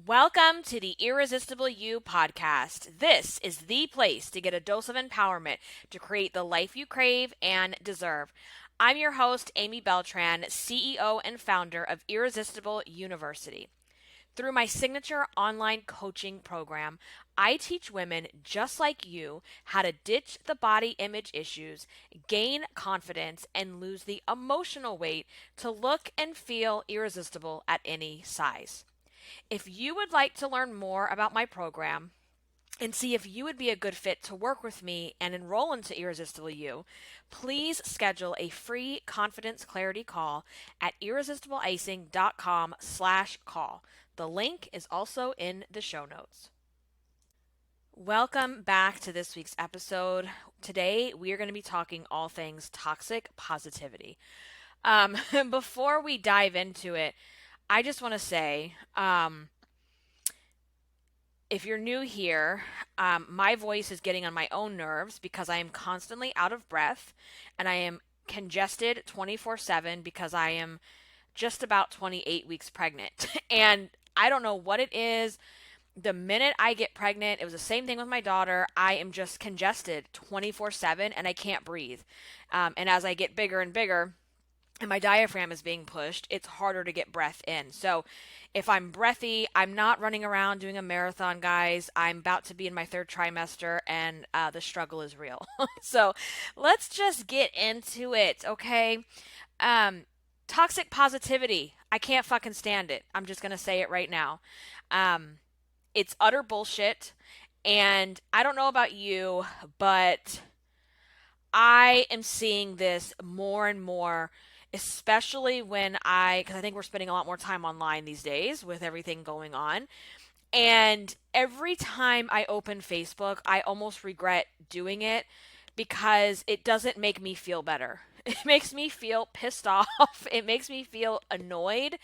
Welcome to the Irresistible You podcast. This is the place to get a dose of empowerment to create the life you crave and deserve. I'm your host, Amy Beltran, CEO and founder of Irresistible University. Through my signature online coaching program, I teach women just like you how to ditch the body image issues, gain confidence, and lose the emotional weight to look and feel irresistible at any size. If you would like to learn more about my program and see if you would be a good fit to work with me and enroll into Irresistible You, please schedule a free confidence clarity call at irresistibleicing.com/call. The link is also in the show notes. Welcome back to this week's episode. Today, we are going to be talking all things toxic positivity. Before we dive into it, I just want to say, if you're new here, my voice is getting on my own nerves because I am constantly out of breath and I am congested 24/7 because I am just about 28 weeks pregnant. And I don't know what it is. The minute I get pregnant, it was the same thing with my daughter. I am just congested 24/7 and I can't breathe. And as I get bigger and bigger, and my diaphragm is being pushed, it's harder to get breath in. So if I'm breathy, I'm not running around doing a marathon, guys. I'm about to be in my third trimester, and the struggle is real. So let's just get into it, okay? Toxic positivity. I can't fucking stand it. I'm just going to say it right now. It's utter bullshit. And I don't know about you, but I am seeing this more and more, especially because I think we're spending a lot more time online these days with everything going on. And every time I open Facebook, I almost regret doing it because it doesn't make me feel better. It makes me feel pissed off. It makes me feel annoyed.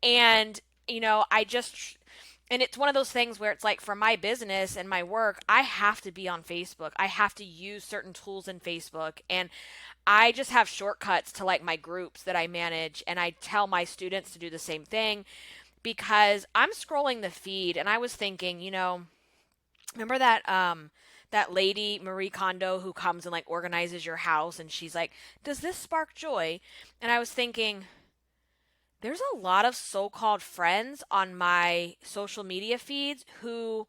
And, and it's one of those things where it's like for my business and my work, I have to be on Facebook. I have to use certain tools in Facebook. And I just have shortcuts to like my groups that I manage. And I tell my students to do the same thing because I'm scrolling the feed and I was thinking, remember that lady Marie Kondo who comes and like organizes your house and she's like, "Does this spark joy?" And I was thinking, there's a lot of so-called friends on my social media feeds who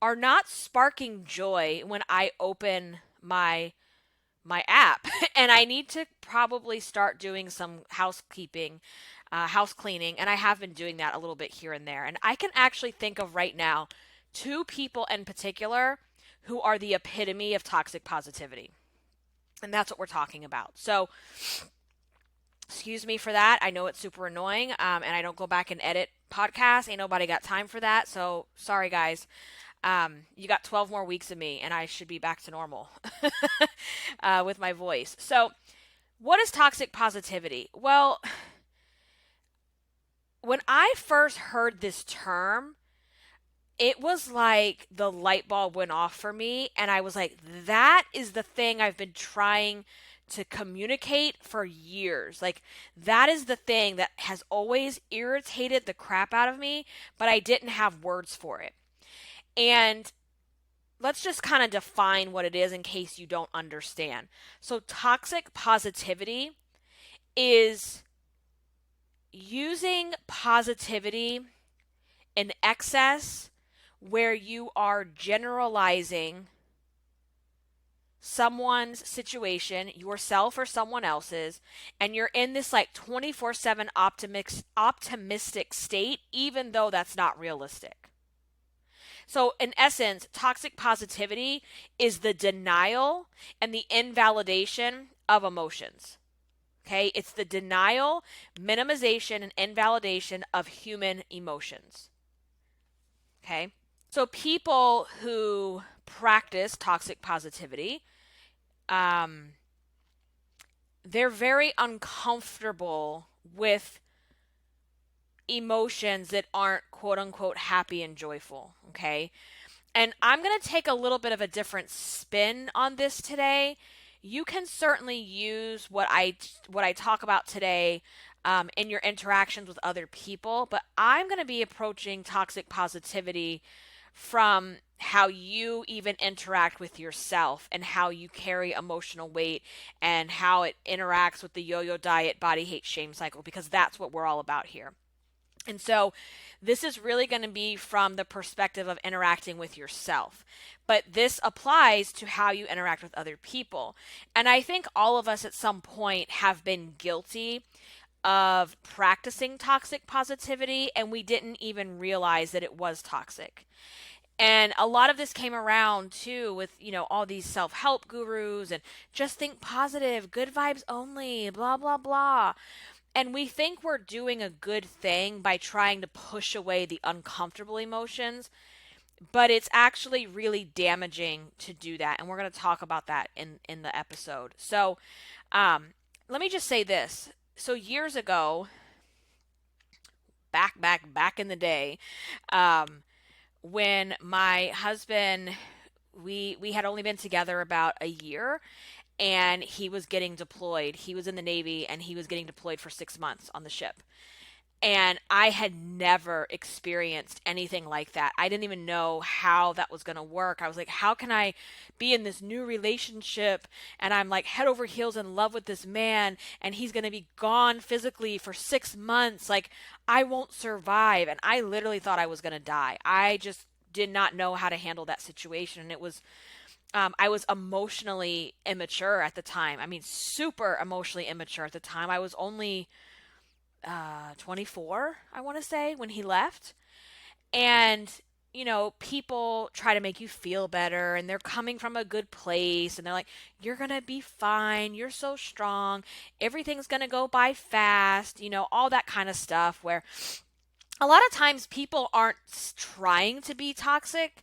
are not sparking joy when I open my app. And I need to probably start doing some house cleaning, and I have been doing that a little bit here and there. And I can actually think of right now two people in particular who are the epitome of toxic positivity. And that's what we're talking about. So excuse me for that. I know it's super annoying, and I don't go back and edit podcasts. Ain't nobody got time for that. So sorry, guys. You got 12 more weeks of me, and I should be back to normal with my voice. So what is toxic positivity? Well, when I first heard this term, it was like the light bulb went off for me, and I was like, that is the thing I've been trying to communicate for years. Like, that is the thing that has always irritated the crap out of me, but I didn't have words for it. And let's just kind of define what it is in case you don't understand. So, toxic positivity is using positivity in excess where you are generalizing someone's situation, yourself or someone else's, and you're in this like 24/7 optimistic state, even though that's not realistic. So in essence, toxic positivity is the denial and the invalidation of emotions. Okay? It's the denial, minimization, and invalidation of human emotions. Okay? So people who practice toxic positivity, they're very uncomfortable with emotions that aren't quote unquote happy and joyful. Okay. And I'm going to take a little bit of a different spin on this today. You can certainly use what I talk about today in your interactions with other people. But I'm going to be approaching toxic positivity from how you even interact with yourself and how you carry emotional weight and how it interacts with the yo-yo diet, body hate, shame cycle, because that's what we're all about here. And so this is really going to be from the perspective of interacting with yourself. But this applies to how you interact with other people. And I think all of us at some point have been guilty of practicing toxic positivity, and we didn't even realize that it was toxic. And a lot of this came around too with, all these self help gurus and just think positive, good vibes only, blah, blah, blah. And we think we're doing a good thing by trying to push away the uncomfortable emotions, but it's actually really damaging to do that. And we're going to talk about that in the episode. So let me just say this. So years ago, back in the day, when my husband, we had only been together about a year, and he was getting deployed. He was in the Navy and he was getting deployed for 6 months on the ship. And I had never experienced anything like that. I didn't even know how that was going to work. I was like, how can I be in this new relationship and I'm like head over heels in love with this man and he's going to be gone physically for 6 months? Like, I won't survive. And I literally thought I was going to die. I just did not know how to handle that situation. And it was I was emotionally immature at the time. I mean, super emotionally immature at the time. I was only 24, I want to say, when he left. And, people try to make you feel better and they're coming from a good place and they're like, you're going to be fine. You're so strong. Everything's going to go by fast, all that kind of stuff, where a lot of times people aren't trying to be toxic.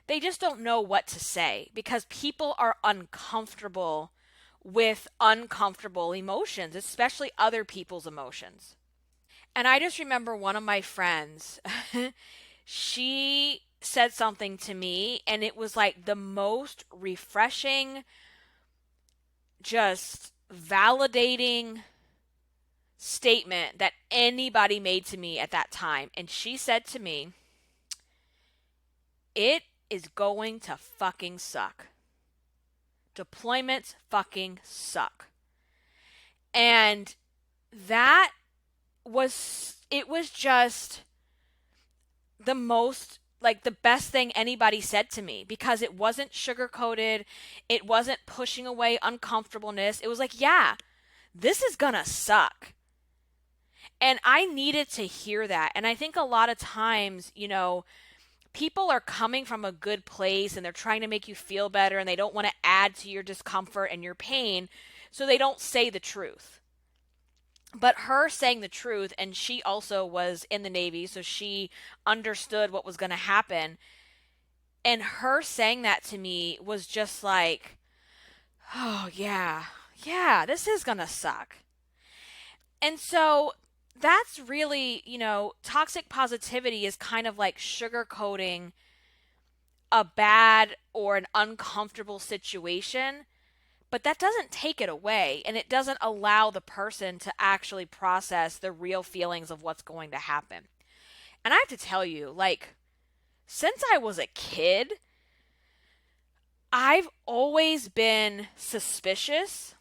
They just don't know what to say because people are uncomfortable with uncomfortable emotions, especially other people's emotions. And I just remember one of my friends, she said something to me, and it was like the most refreshing, just validating statement that anybody made to me at that time. And she said to me, it is going to fucking suck. Deployments fucking suck. And that it was just the most, like, the best thing anybody said to me, because it wasn't sugar coated. It wasn't pushing away uncomfortableness. It was like, yeah, this is gonna suck. And I needed to hear that. And I think a lot of times, people are coming from a good place and they're trying to make you feel better and they don't want to add to your discomfort and your pain, so they don't say the truth. But her saying the truth, and she also was in the Navy, so she understood what was going to happen. And her saying that to me was just like, oh, yeah, this is going to suck. And so that's really, toxic positivity is kind of like sugarcoating a bad or an uncomfortable situation, but that doesn't take it away, and it doesn't allow the person to actually process the real feelings of what's going to happen. And I have to tell you, like, since I was a kid, I've always been suspicious.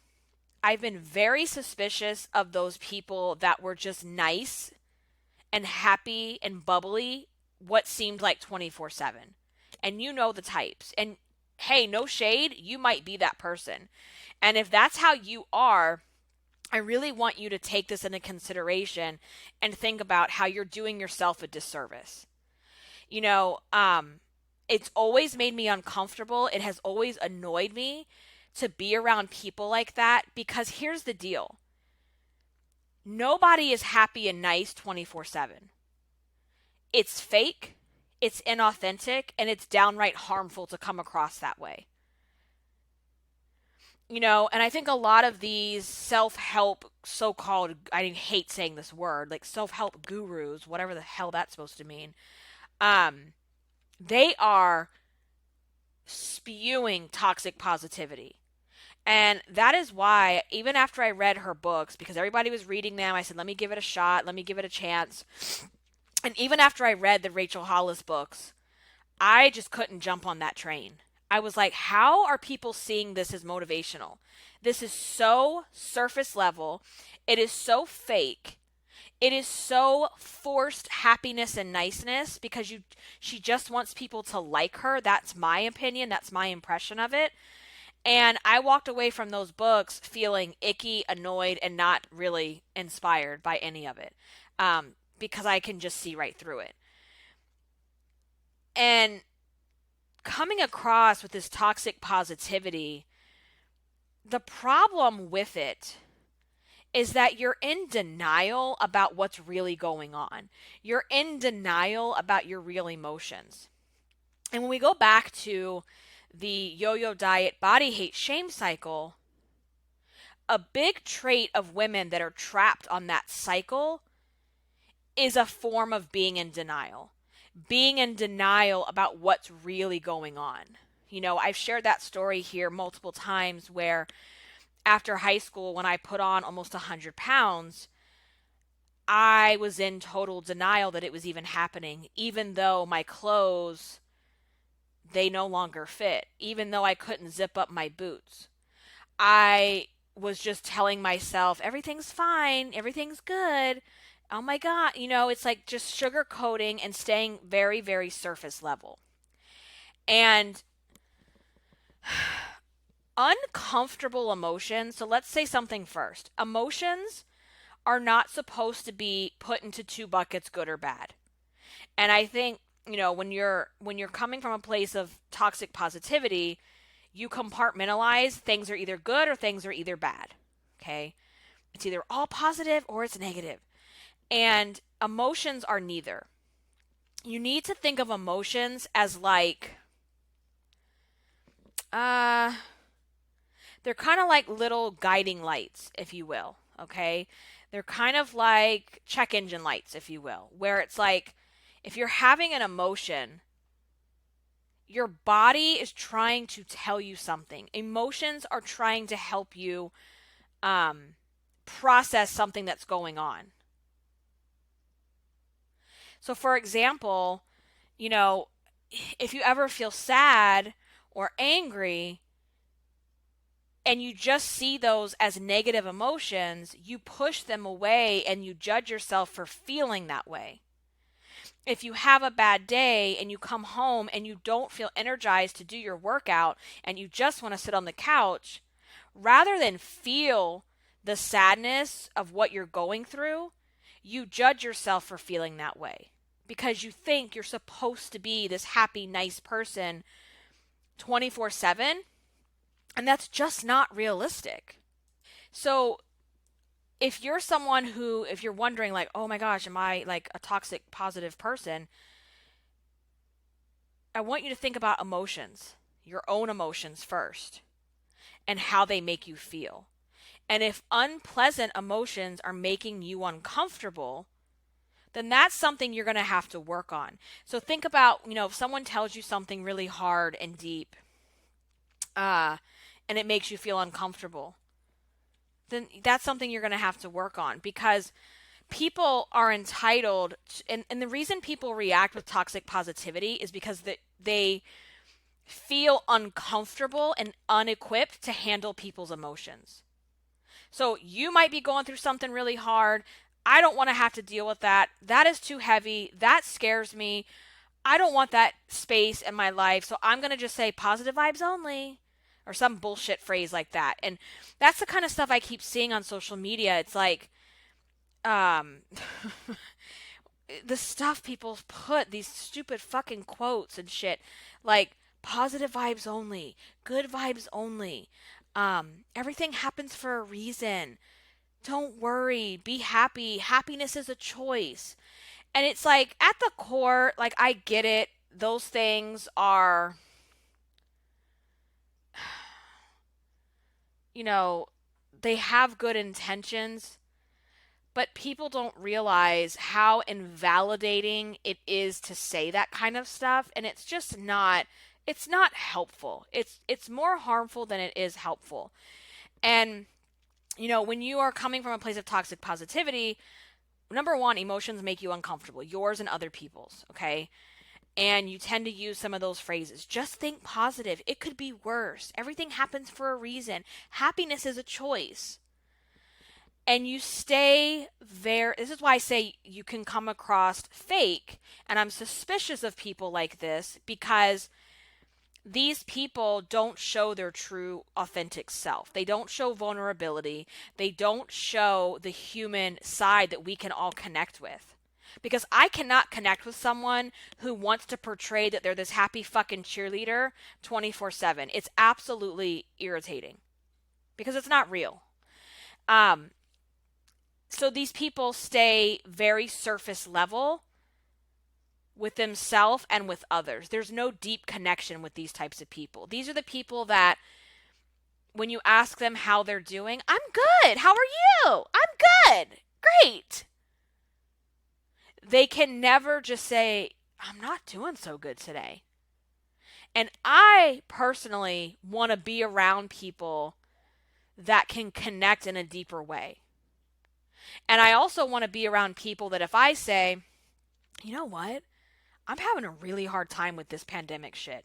I've been very suspicious of those people that were just nice and happy and bubbly what seemed like 24/7. And you know the types. And hey, no shade, you might be that person. And if that's how you are, I really want you to take this into consideration and think about how you're doing yourself a disservice. It's always made me uncomfortable. It has always annoyed me to be around people like that, because here's the deal. Nobody is happy and nice 24/7. It's fake, it's inauthentic, and it's downright harmful to come across that way. And I think a lot of these self-help, so-called, I hate saying this word, like self-help gurus, whatever the hell that's supposed to mean, they are spewing toxic positivity. And that is why, even after I read her books, because everybody was reading them, I said, let me give it a shot, let me give it a chance. And even after I read the Rachel Hollis books, I just couldn't jump on that train. I was like, how are people seeing this as motivational? This is so surface level. It is so fake. It is so forced happiness and niceness because she just wants people to like her. That's my opinion. That's my impression of it. And I walked away from those books feeling icky, annoyed, and not really inspired by any of it, because I can just see right through it. And coming across with this toxic positivity, the problem with it is that you're in denial about what's really going on. You're in denial about your real emotions. And when we go back to the yo yo diet body hate shame cycle, a big trait of women that are trapped on that cycle is a form of being in denial. Being in denial about what's really going on. You know, I've shared that story here multiple times where after high school, when I put on almost 100 pounds, I was in total denial that it was even happening, even though my clothes, they no longer fit, even though I couldn't zip up my boots. I was just telling myself, everything's fine, everything's good. Oh my God. You know, it's like just sugarcoating and staying very, very surface level. And uncomfortable emotions. So let's say something first. Emotions are not supposed to be put into two buckets, good or bad. And I think, you know, when you're coming from a place of toxic positivity, you compartmentalize things are either good or things are either bad. Okay? It's either all positive or it's negative. And emotions are neither. You need to think of emotions as like uh they're kind of like little guiding lights, if you will, okay? They're kind of like check engine lights, if you will, where it's like if you're having an emotion, your body is trying to tell you something. Emotions are trying to help you um, process something that's going on. So, for example, you know, if you ever feel sad or angry, and you just see those as negative emotions, you push them away and you judge yourself for feeling that way. If you have a bad day and you come home and you don't feel energized to do your workout and you just want to sit on the couch, rather than feel the sadness of what you're going through, you judge yourself for feeling that way because you think you're supposed to be this happy, nice person 24/7, and that's just not realistic. So, if you're wondering, like, oh my gosh, am I like a toxic positive person? I want you to think about emotions, your own emotions first, and how they make you feel. And if unpleasant emotions are making you uncomfortable, then that's something you're going to have to work on. So think about, you know, if someone tells you something really hard and deep, uh, and it makes you feel uncomfortable, then that's something you're going to have to work on because people are entitled to, and the reason people react with toxic positivity is because they feel uncomfortable and unequipped to handle people's emotions. So you might be going through something really hard. I don't want to have to deal with that. That is too heavy. That scares me. I don't want that space in my life. So I'm going to just say positive vibes only or some bullshit phrase like that. And that's the kind of stuff I keep seeing on social media. It's like, um, the stuff people put, these stupid fucking quotes and shit, like positive vibes only, good vibes only. Everything happens for a reason. Don't worry, be happy. Happiness is a choice. And it's like at the core, like I get it. Those things are, you know, they have good intentions, but people don't realize how invalidating it is to say that kind of stuff. And it's just not, it's not helpful. It's more harmful than it is helpful. And when you are coming from a place of toxic positivity, number one, emotions make you uncomfortable, yours and other people's, okay? And you tend to use some of those phrases. Just think positive. It could be worse. Everything happens for a reason. Happiness is a choice. And you stay there. This is why I say you can come across fake. And I'm suspicious of people like this because these people don't show their true, authentic self. They don't show vulnerability. They don't show the human side that we can all connect with. Because I cannot connect with someone who wants to portray that they're this happy fucking cheerleader 24/7. It's absolutely irritating because it's not real. So these people stay very surface level with themselves and with others. There's no deep connection with these types of people. These are the people that when you ask them how they're doing, I'm good. How are you? I'm good. Great. They can never just say, I'm not doing so good today. And I personally want to be around people that can connect in a deeper way. And I also want to be around people that if I say, you know what? I'm having a really hard time with this pandemic shit.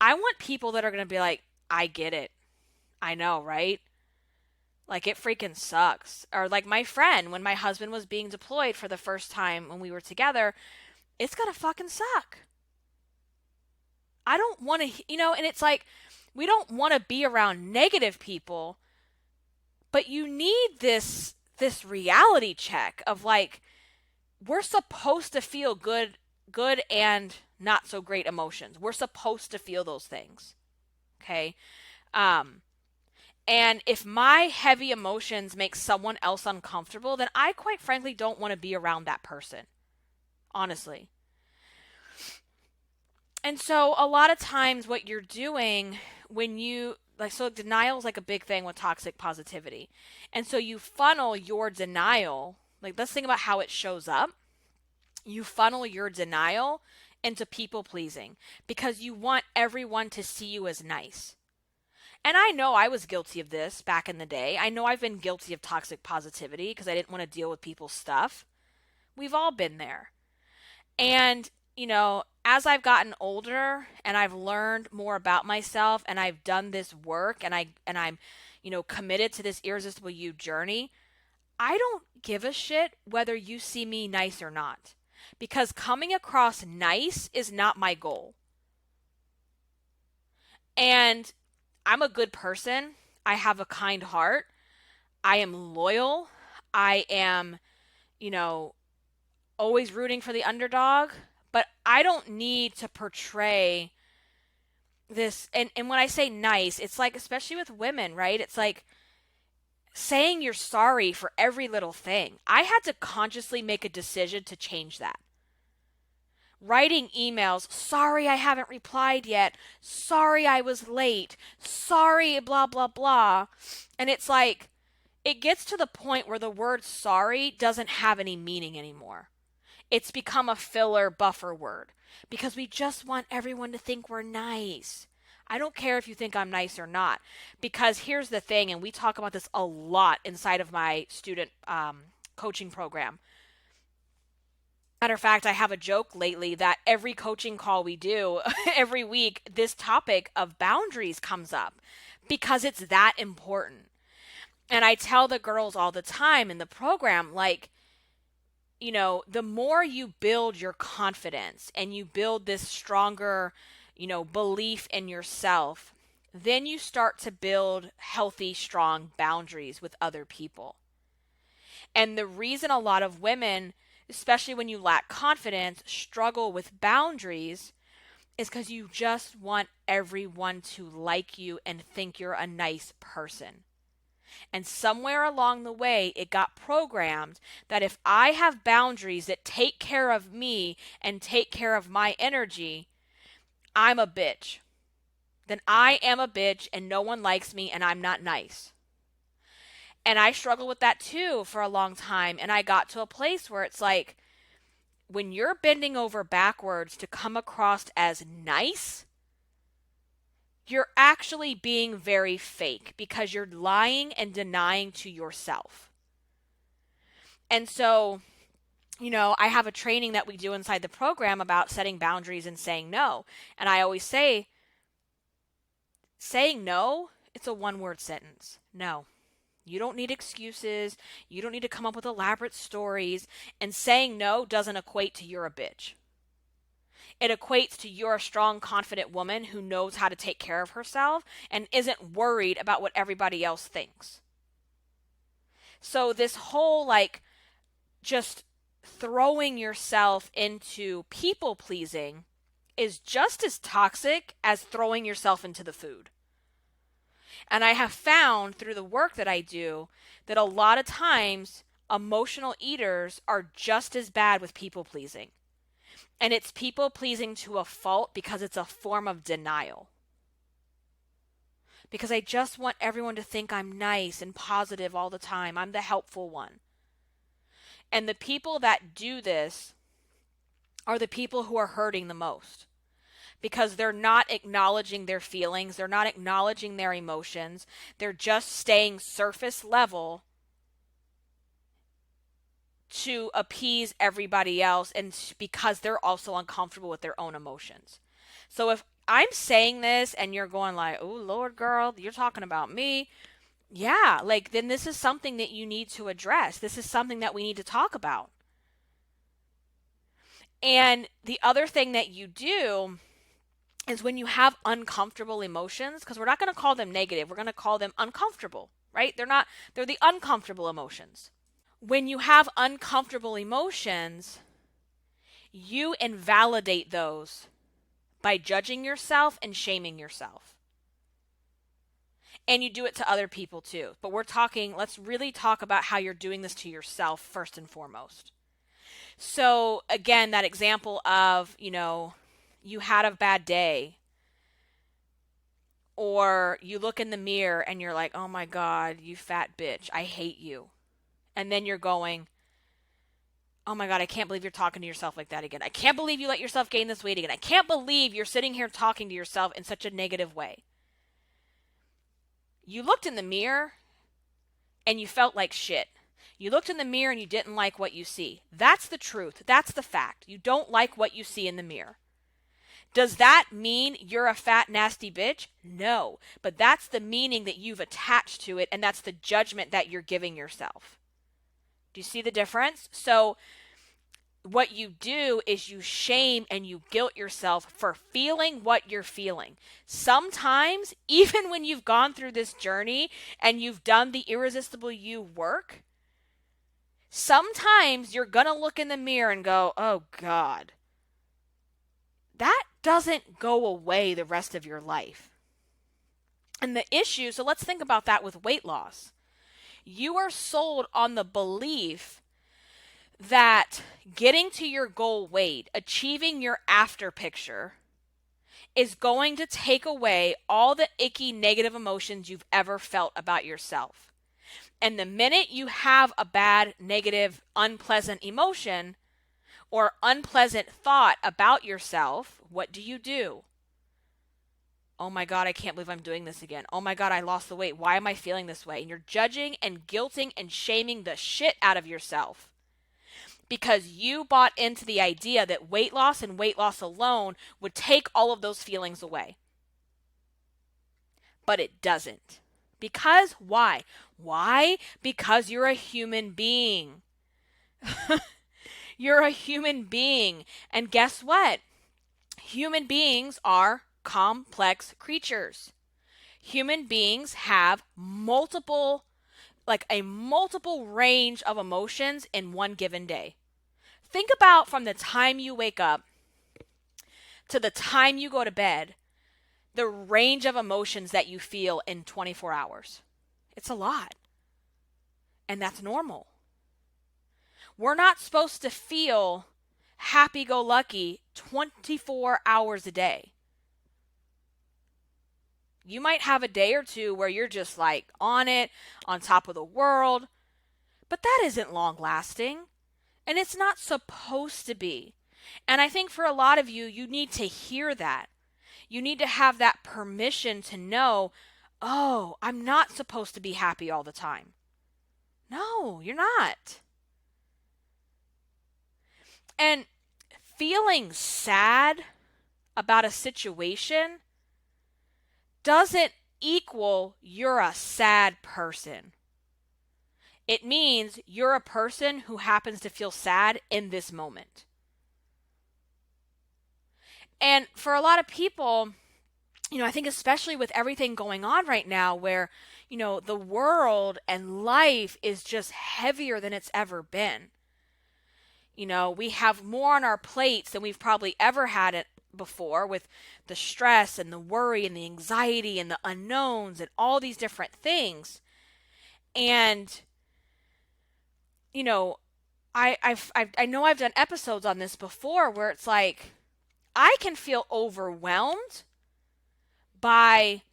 I want people that are going to be like, I get it. I know, right? Like, it freaking sucks. Or like my friend, when my husband was being deployed for the first time when we were together, it's going to fucking suck. I don't want to, and it's like, we don't want to be around negative people, but you need this reality check of like, we're supposed to feel good and not so great emotions. We're supposed to feel those things. Okay? And if my heavy emotions make someone else uncomfortable, then I quite frankly don't want to be around that person. Honestly. And so a lot of times what you're doing when you so denial is like a big thing with toxic positivity. And so you funnel your denial, like let's think about how it shows up. You funnel your denial into people pleasing because you want everyone to see you as nice. And I know I was guilty of this back in the day. I know I've been guilty of toxic positivity because I didn't want to deal with people's stuff. We've all been there. And, as I've gotten older and I've learned more about myself and I've done this work and I'm committed to this Irresistible You journey, I don't give a shit whether you see me nice or not. Because coming across nice is not my goal. And I'm a good person. I have a kind heart. I am loyal. I am, always rooting for the underdog. But I don't need to portray this. And when I say nice, it's like, especially with women, right? It's like saying you're sorry for every little thing. I had to consciously make a decision to change that. Writing emails, sorry I haven't replied yet, sorry I was late, sorry blah blah blah. And it's like, it gets to the point where the word sorry doesn't have any meaning anymore. It's become a filler buffer word because we just want everyone to think we're nice. I don't care if you think I'm nice or not, because here's the thing, and we talk about this a lot inside of my student coaching program. Matter of fact, I have a joke lately that every coaching call we do every week, this topic of boundaries comes up because it's that important. And I tell the girls all the time in the program, like, the more you build your confidence and you build this stronger, belief in yourself, then you start to build healthy, strong boundaries with other people. And the reason a lot of women, especially when you lack confidence, struggle with boundaries is because you just want everyone to like you and think you're a nice person. And somewhere along the way, it got programmed that if I have boundaries that take care of me and take care of my energy, I'm a bitch. Then I am a bitch and no one likes me and I'm not nice. And I struggled with that too for a long time. And I got to a place where it's like, when you're bending over backwards to come across as nice, you're actually being very fake because you're lying and denying to yourself. And so, I have a training that we do inside the program about setting boundaries and saying no. And I always say, saying no, it's a one-word sentence. No. You don't need excuses. You don't need to come up with elaborate stories. And saying no doesn't equate to you're a bitch. It equates to you're a strong, confident woman who knows how to take care of herself and isn't worried about what everybody else thinks. So this whole just throwing yourself into people pleasing is just as toxic as throwing yourself into the food. And I have found through the work that I do that a lot of times emotional eaters are just as bad with people pleasing. And it's people pleasing to a fault because it's a form of denial. Because I just want everyone to think I'm nice and positive all the time. I'm the helpful one. And the people that do this are the people who are hurting the most. Because they're not acknowledging their feelings. They're not acknowledging their emotions. They're just staying surface level to appease everybody else, and because they're also uncomfortable with their own emotions. So if I'm saying this and you're going like, oh, Lord, girl, you're talking about me. Yeah, then this is something that you need to address. This is something that we need to talk about. And the other thing that you do is when you have uncomfortable emotions, because we're not going to call them negative, we're going to call them uncomfortable, right? They're the uncomfortable emotions. When you have uncomfortable emotions, you invalidate those by judging yourself and shaming yourself. And you do it to other people too. But let's really talk about how you're doing this to yourself first and foremost. So again, that example of, you had a bad day, or you look in the mirror and you're like, oh my God, you fat bitch, I hate you. And then you're going, oh my God, I can't believe you're talking to yourself like that again. I can't believe you let yourself gain this weight again. I can't believe you're sitting here talking to yourself in such a negative way. You looked in the mirror and you felt like shit. You looked in the mirror and you didn't like what you see. That's the truth. That's the fact. You don't like what you see in the mirror. Does that mean you're a fat, nasty bitch? No. But that's the meaning that you've attached to it, and that's the judgment that you're giving yourself. Do you see the difference? So what you do is you shame and you guilt yourself for feeling what you're feeling. Sometimes, even when you've gone through this journey and you've done the Irresistible You work, sometimes you're going to look in the mirror and go, oh God, that doesn't go away the rest of your life. And the issue, so let's think about that with weight loss. You are sold on the belief that getting to your goal weight, achieving your after picture, is going to take away all the icky negative emotions you've ever felt about yourself. And the minute you have a bad, negative, unpleasant emotion or unpleasant thought about yourself, what do? Oh my God, I can't believe I'm doing this again. Oh my God, I lost the weight. Why am I feeling this way? And you're judging and guilting and shaming the shit out of yourself because you bought into the idea that weight loss and weight loss alone would take all of those feelings away. But it doesn't. Because why? Why? Because you're a human being. You're a human being. And guess what? Human beings are complex creatures. Human beings have multiple range of emotions in one given day. Think about from the time you wake up to the time you go to bed, the range of emotions that you feel in 24 hours. It's a lot. And that's normal. We're not supposed to feel happy-go-lucky 24 hours a day. You might have a day or two where you're just on it, on top of the world, but that isn't long lasting, and it's not supposed to be. And I think for a lot of you, you need to hear that. You need to have that permission to know, oh, I'm not supposed to be happy all the time. No, you're not. And feeling sad about a situation doesn't equal you're a sad person. It means you're a person who happens to feel sad in this moment. And for a lot of people, I think especially with everything going on right now where, the world and life is just heavier than it's ever been. We have more on our plates than we've probably ever had it before, with the stress and the worry and the anxiety and the unknowns and all these different things. And, I know I've done episodes on this before where it's like, I can feel overwhelmed by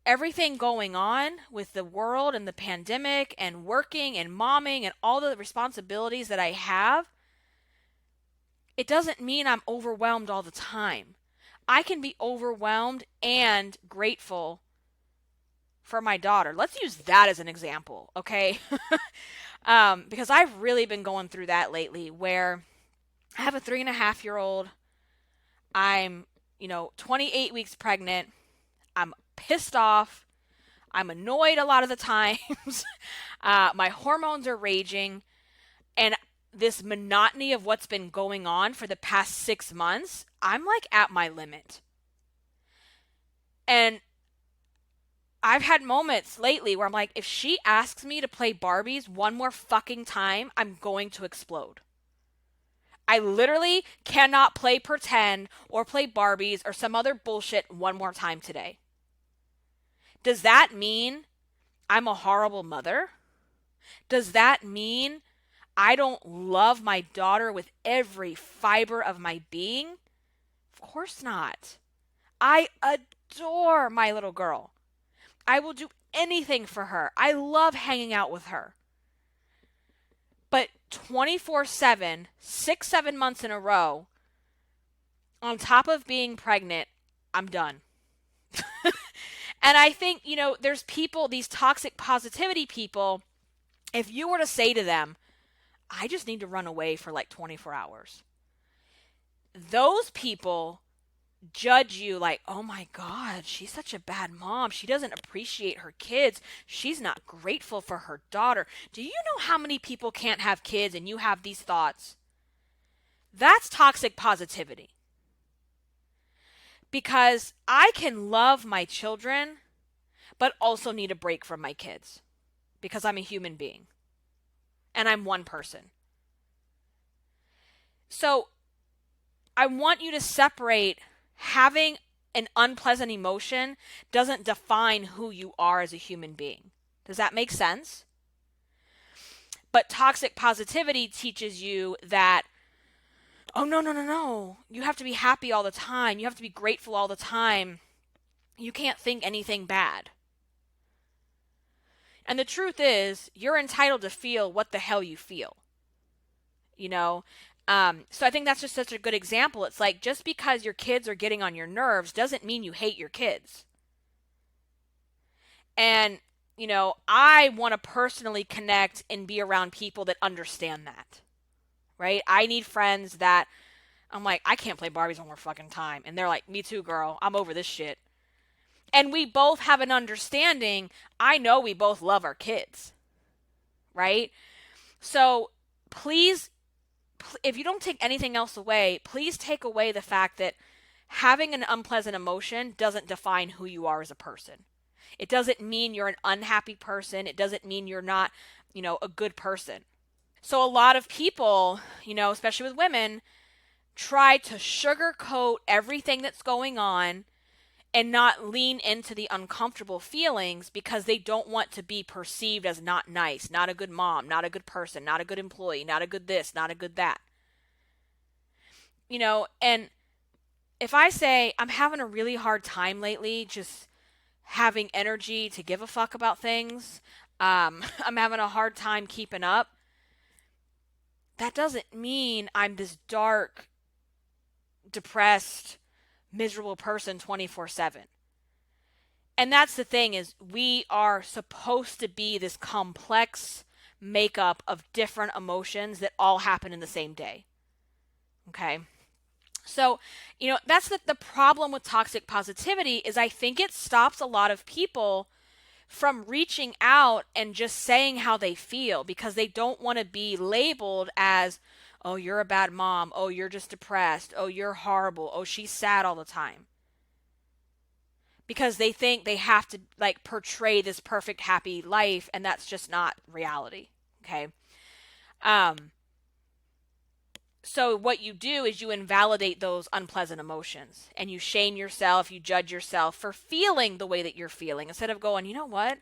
everything going on with the world and the pandemic and working and momming and all the responsibilities that I have. It doesn't mean I'm overwhelmed all the time. I can be overwhelmed and grateful for my daughter. Let's use that as an example, okay? Because I've really been going through that lately where I have a 3.5-year-old. I'm, 28 weeks pregnant. I'm pissed off. I'm annoyed a lot of the times. My hormones are raging. And this monotony of what's been going on for the past 6 months, I'm like at my limit. And I've had moments lately where I'm like, if she asks me to play Barbies one more fucking time, I'm going to explode. I literally cannot play pretend or play Barbies or some other bullshit one more time today. Does that mean I'm a horrible mother? Does that mean I don't love my daughter with every fiber of my being? Of course not. I adore my little girl. I will do anything for her. I love hanging out with her. But 24/7, 6, 7 months in a row, on top of being pregnant, I'm done. And I think, there's people, these toxic positivity people, if you were to say to them, I just need to run away for like 24 hours. Those people judge you like, oh my God, she's such a bad mom. She doesn't appreciate her kids. She's not grateful for her daughter. Do you know how many people can't have kids and you have these thoughts? That's toxic positivity. Because I can love my children, but also need a break from my kids. Because I'm a human being. And I'm one person. So I want you to separate having an unpleasant emotion doesn't define who you are as a human being. Does that make sense? But toxic positivity teaches you that, oh, no. You have to be happy all the time. You have to be grateful all the time. You can't think anything bad. And the truth is, you're entitled to feel what the hell you feel. So I think that's just such a good example. It's like, just because your kids are getting on your nerves doesn't mean you hate your kids. And, I want to personally connect and be around people that understand that, right? I need friends that I'm like, I can't play Barbies one more fucking time. And they're like, me too, girl. I'm over this shit. And we both have an understanding. I know we both love our kids, right? So please, if you don't take anything else away, please take away the fact that having an unpleasant emotion doesn't define who you are as a person. It doesn't mean you're an unhappy person. It doesn't mean you're not, a good person. So a lot of people, especially with women, try to sugarcoat everything that's going on and not lean into the uncomfortable feelings because they don't want to be perceived as not nice, not a good mom, not a good person, not a good employee, not a good this, not a good that. And if I say I'm having a really hard time lately, just having energy to give a fuck about things, I'm having a hard time keeping up, that doesn't mean I'm this dark, depressed, miserable person 24/7. And that's the thing, is we are supposed to be this complex makeup of different emotions that all happen in the same day. Okay? So, that's the problem with toxic positivity, is I think it stops a lot of people from reaching out and just saying how they feel, because they don't want to be labeled as, oh, you're a bad mom. Oh, you're just depressed. Oh, you're horrible. Oh, she's sad all the time. Because they think they have to like portray this perfect happy life, and that's just not reality. Okay? So what you do is you invalidate those unpleasant emotions, and you shame yourself, you judge yourself for feeling the way that you're feeling, instead of going, you know what?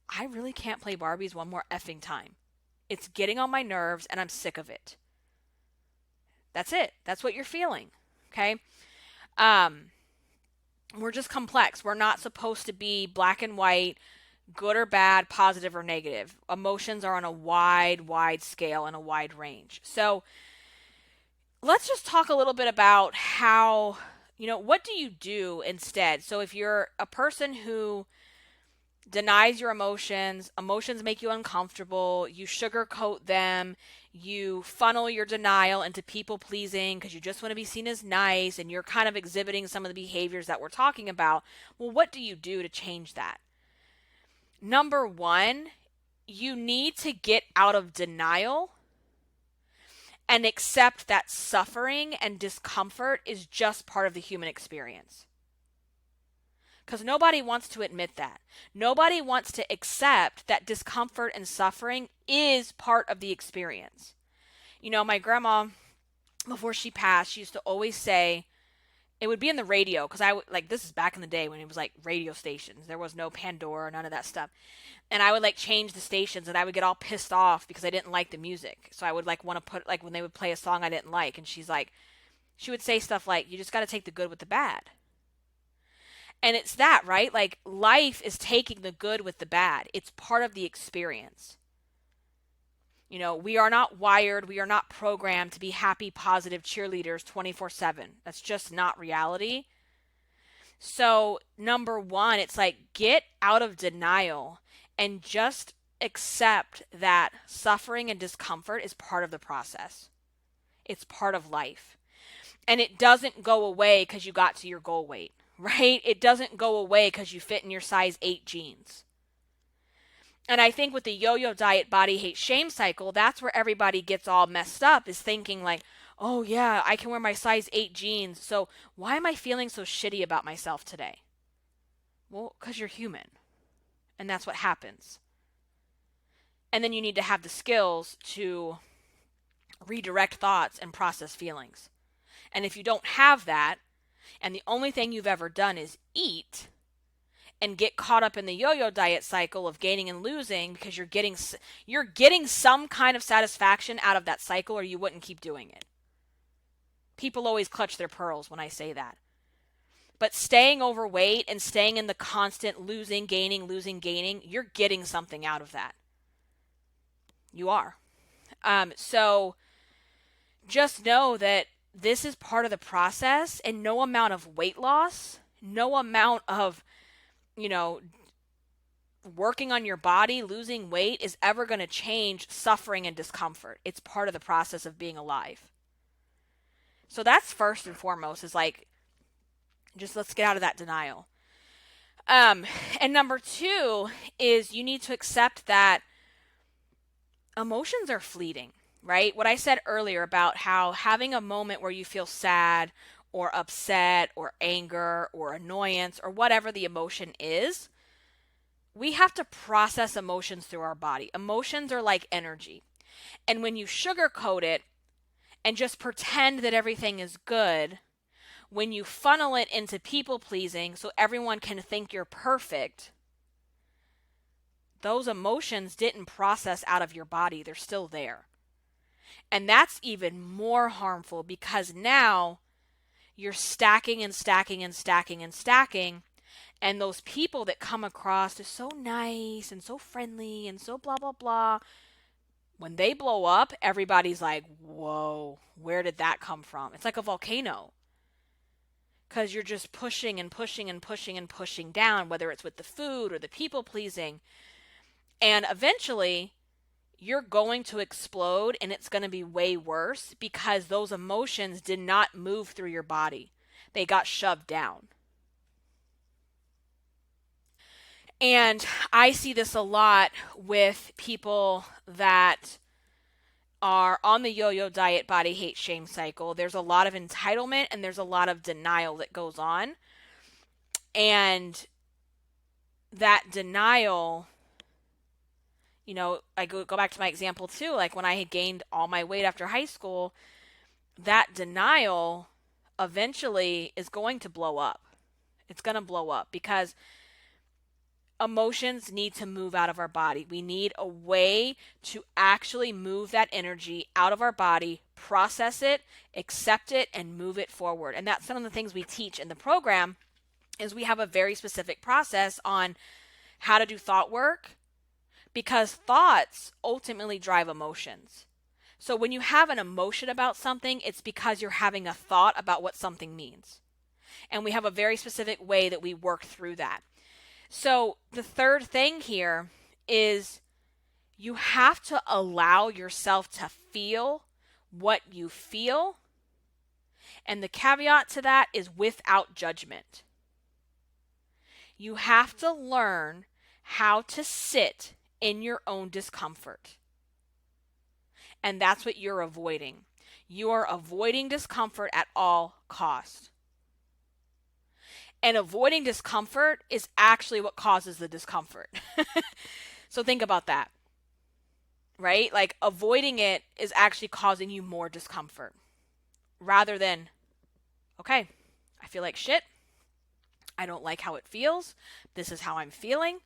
I really can't play Barbies one more effing time. It's getting on my nerves and I'm sick of it. That's it. That's what you're feeling. Okay? We're just complex. We're not supposed to be black and white, good or bad, positive or negative. Emotions are on a wide scale and a wide range. So let's just talk a little bit about how, what do you do instead? So if you're a person who denies your emotions, emotions make you uncomfortable, you sugarcoat them, you funnel your denial into people pleasing because you just want to be seen as nice, and you're kind of exhibiting some of the behaviors that we're talking about, well, what do you do to change that? Number one, you need to get out of denial and accept that suffering and discomfort is just part of the human experience. Because nobody wants to admit that. Nobody wants to accept that discomfort and suffering is part of the experience. My grandma, before she passed, she used to always say, it would be in the radio, because this is back in the day when it was like radio stations. There was no Pandora, none of that stuff. And I would change the stations, and I would get all pissed off because I didn't like the music. So I would want to put, when they would play a song I didn't like, and she would say stuff like, you just got to take the good with the bad. And it's that, right? Life is taking the good with the bad. It's part of the experience. We are not wired, we are not programmed to be happy, positive cheerleaders 24/7. That's just not reality. So, number one, it's get out of denial and just accept that suffering and discomfort is part of the process. It's part of life. And it doesn't go away because you got to your goal weight. Right? It doesn't go away because you fit in your size 8 jeans. And I think with the yo-yo diet body hate shame cycle, that's where everybody gets all messed up, is thinking oh yeah, I can wear my size 8 jeans, so why am I feeling so shitty about myself today? Well, because you're human. And that's what happens. And then you need to have the skills to redirect thoughts and process feelings. And if you don't have that, and the only thing you've ever done is eat and get caught up in the yo-yo diet cycle of gaining and losing because you're getting some kind of satisfaction out of that cycle, or you wouldn't keep doing it. People always clutch their pearls when I say that. But staying overweight and staying in the constant losing, gaining, you're getting something out of that. You are. So just know that this is part of the process, and no amount of weight loss, no amount of, working on your body, losing weight is ever going to change suffering and discomfort. It's part of the process of being alive. So that's first and foremost, is just let's get out of that denial. And number two is you need to accept that emotions are fleeting. Right? What I said earlier about how having a moment where you feel sad or upset or anger or annoyance or whatever the emotion is, we have to process emotions through our body. Emotions are like energy. And when you sugarcoat it and just pretend that everything is good, when you funnel it into people pleasing so everyone can think you're perfect, those emotions didn't process out of your body. They're still there. And that's even more harmful, because now you're stacking and stacking and stacking and stacking. And those people that come across as so nice and so friendly and so blah, blah, blah, when they blow up, everybody's like, whoa, where did that come from? It's like a volcano. because you're just pushing and pushing and pushing and pushing down, whether it's with the food or the people pleasing. And eventually, you're going to explode and it's going to be way worse because those emotions did not move through your body. They got shoved down. And I see this a lot with people that are on the yo-yo diet body hate shame cycle. There's a lot of entitlement and there's a lot of denial that goes on. And that denial, I go back to my example too, like when I had gained all my weight after high school, that denial eventually is going to blow up. It's going to blow up because emotions need to move out of our body. We need a way to actually move that energy out of our body, process it, accept it, and move it forward. And that's some of the things we teach in the program is we have a very specific process on how to do thought work because thoughts ultimately drive emotions. So when you have an emotion about something, it's because you're having a thought about what something means. And we have a very specific way that we work through that. So the third thing here is you have to allow yourself to feel what you feel. And the caveat to that is without judgment. You have to learn how to sit in your own discomfort. And that's what you're avoiding. You are avoiding discomfort at all costs. And avoiding discomfort is actually what causes the discomfort. So think about that, right? Like avoiding it is actually causing you more discomfort rather than, okay, I feel like shit. I don't like how it feels. This is how I'm feeling.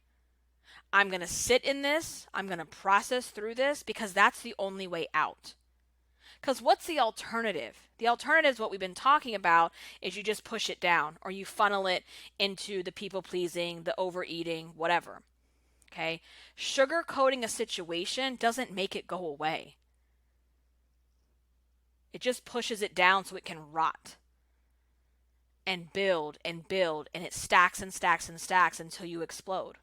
I'm going to sit in this. I'm going to process through this because that's the only way out. Because what's the alternative? The alternative is what we've been talking about is you just push it down or you funnel it into the people pleasing, the overeating, whatever. Okay? Sugarcoating a situation doesn't make it go away. It just pushes it down so it can rot and build and build and it stacks and stacks and stacks until you explode.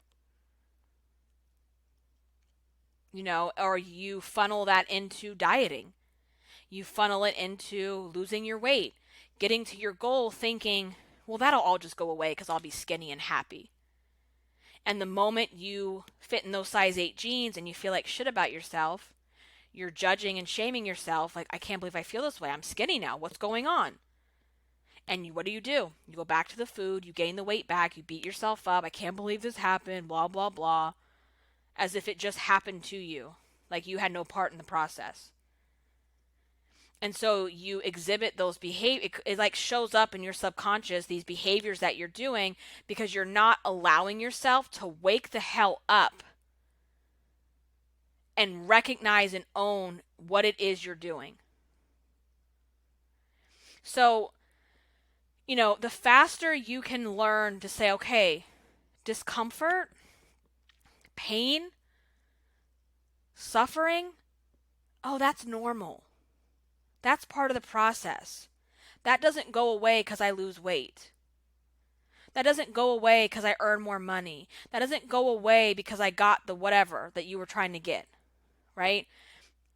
Or you funnel that into dieting. You funnel it into losing your weight, getting to your goal thinking, well, that'll all just go away because I'll be skinny and happy. And the moment you fit in those size 8 jeans and you feel like shit about yourself, you're judging and shaming yourself like, I can't believe I feel this way. I'm skinny now. What's going on? And what do? You go back to the food, you gain the weight back, you beat yourself up. I can't believe this happened, blah, blah, blah. As if it just happened to you, like you had no part in the process. And so you exhibit those behaviors. It like shows up in your subconscious, these behaviors that you're doing because you're not allowing yourself to wake the hell up and recognize and own what it is you're doing. So, the faster you can learn to say, okay, discomfort, pain, suffering, oh, that's normal. That's part of the process. That doesn't go away because I lose weight. That doesn't go away because I earn more money. That doesn't go away because I got the whatever that you were trying to get, right?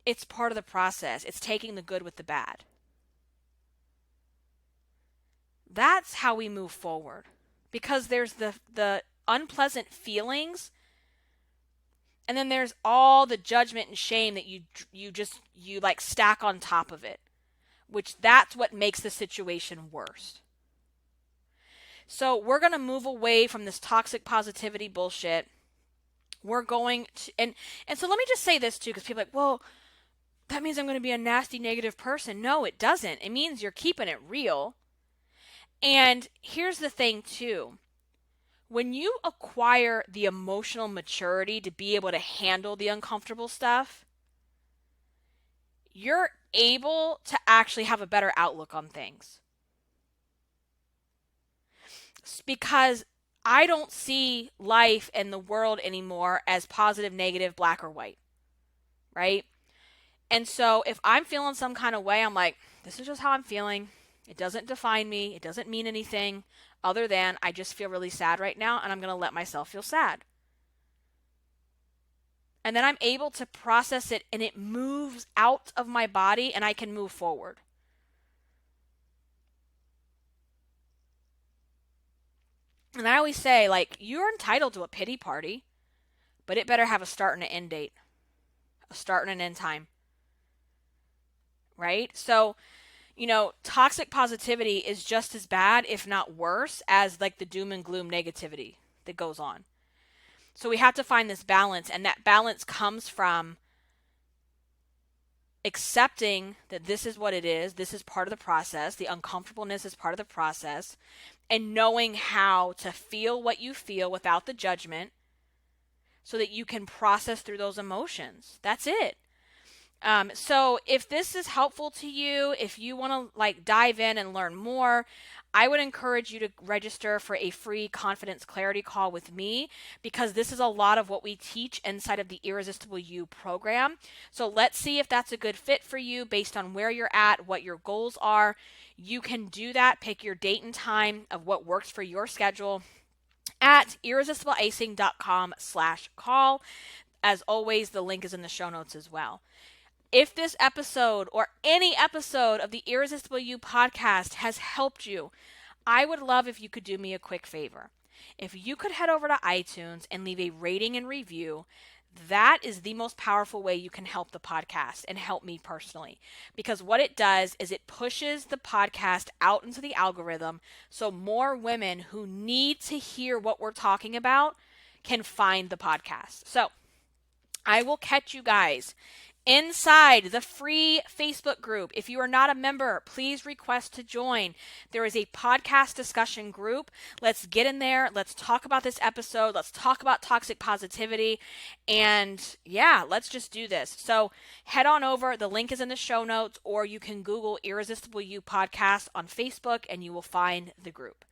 It's part of the process. It's taking the good with the bad. That's how we move forward because there's the unpleasant feelings and then there's all the judgment and shame that you like stack on top of it, which that's what makes the situation worse. So we're going to move away from this toxic positivity bullshit. We're going to, and so let me just say this too, because people are like, well, that means I'm going to be a nasty, negative person. No, it doesn't. It means you're keeping it real. And here's the thing too. When you acquire the emotional maturity to be able to handle the uncomfortable stuff, you're able to actually have a better outlook on things. Because I don't see life and the world anymore as positive, negative, black or white, right? And so if I'm feeling some kind of way, I'm like, this is just how I'm feeling. It doesn't define me. It doesn't mean anything other than I just feel really sad right now and I'm going to let myself feel sad. And then I'm able to process it and it moves out of my body and I can move forward. And I always say, like, you're entitled to a pity party, but it better have a start and an end date, a start and an end time, right? So, toxic positivity is just as bad, if not worse, as like the doom and gloom negativity that goes on. So we have to find this balance, and that balance comes from accepting that this is what it is. This is part of the process. The uncomfortableness is part of the process, and knowing how to feel what you feel without the judgment so that you can process through those emotions. That's it. So if this is helpful to you, if you want to like dive in and learn more, I would encourage you to register for a free confidence clarity call with me, because this is a lot of what we teach inside of the Irresistible You program. So let's see if that's a good fit for you based on where you're at, what your goals are. You can do that. Pick your date and time of what works for your schedule at irresistibleicing.com/call. As always, the link is in the show notes as well. If this episode or any episode of the Irresistible You podcast has helped you, I would love if you could do me a quick favor. If you could head over to iTunes and leave a rating and review, that is the most powerful way you can help the podcast and help me personally. Because what it does is it pushes the podcast out into the algorithm so more women who need to hear what we're talking about can find the podcast. So I will catch you guys inside the free Facebook group. If you are not a member, please request to join. There is a podcast discussion group. Let's get in there. Let's talk about this episode. Let's talk about toxic positivity. And yeah, let's just do this. So head on over. The link is in the show notes, or you can Google Irresistible You podcast on Facebook and you will find the group.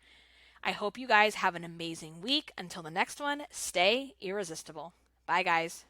I hope you guys have an amazing week. Until the next one, stay irresistible. Bye, guys.